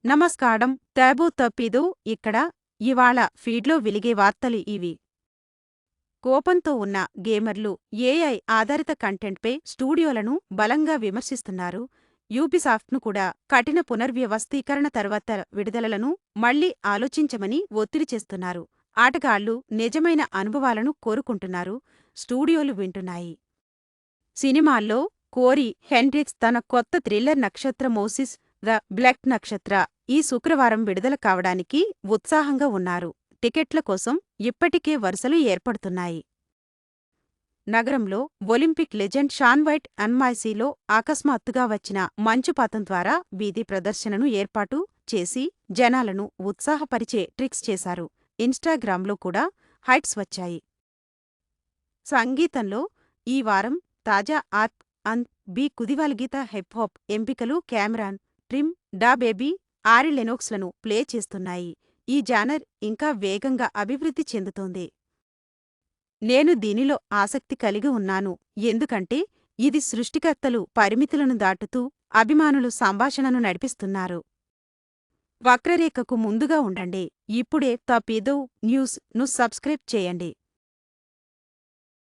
నమస్కారం తాబూ తప్పిదు ఇక్కడ ఇవాళ ఫీడ్లో వెలిగే వార్తలు ఇవి. కోపంతో ఉన్న గేమర్లు ఏఐ ఆధారిత కంటెంట్పై స్టూడియోలను బలంగా విమర్శిస్తున్నారు. యూబిసాఫ్ట్ను కూడా కఠిన పునర్వ్యవస్థీకరణ తర్వాత విడుదలలను మళ్లీ ఆలోచించమని ఒత్తిడి చేస్తున్నారు. ఆటగాళ్లు నిజమైన అనుభవాలను కోరుకుంటున్నారు. స్టూడియోలు వింటున్నాయి. సినిమాల్లో కోరీ హెండ్రిక్స్ తన కొత్త థ్రిల్లర్ నక్షత్ర మోసిస్ ద బ్లాక్ నక్షత్ర ఈ శుక్రవారం విడుదల కావడానికి ఉత్సాహంగా ఉన్నారు. టికెట్ల కోసం ఇప్పటికే వరుసలు ఏర్పడుతున్నాయి. నగరంలో ఒలింపిక్ లెజెండ్ షాన్ వైట్ ఎన్వైసీలో అకస్మాత్తుగా వచ్చిన మంచుపాతం ద్వారా వీధి ప్రదర్శనను ఏర్పాటు చేసి జనాలను ఉత్సాహపరిచే ట్రిక్స్ చేశారు. ఇన్స్టాగ్రామ్లో కూడా హైట్స్ వచ్చాయి. సంగీతంలో ఈ వారం తాజా ఆర్ అండ్ బి కుదివాల్ గీత హిప్ హాప్ ఎంపికలు Cameron trim DaBaby Ari లెనోక్స్లను ప్లే చేస్తున్నాయి. ఈ జానర్ ఇంకా వేగంగా అభివృద్ధి చెందుతోంది. నేను దీనిలో ఆసక్తి కలిగి ఉన్నాను ఎందుకంటే ఇది సృష్టికర్తలు పరిమితులను దాటుతూ అభిమానులు సంభాషణను నడిపిస్తున్నారు. వక్రరేఖకు ముందుగా ఉండండి. ఇప్పుడే ద పిదో న్యూస్ ను సబ్స్క్రైబ్ చేయండి.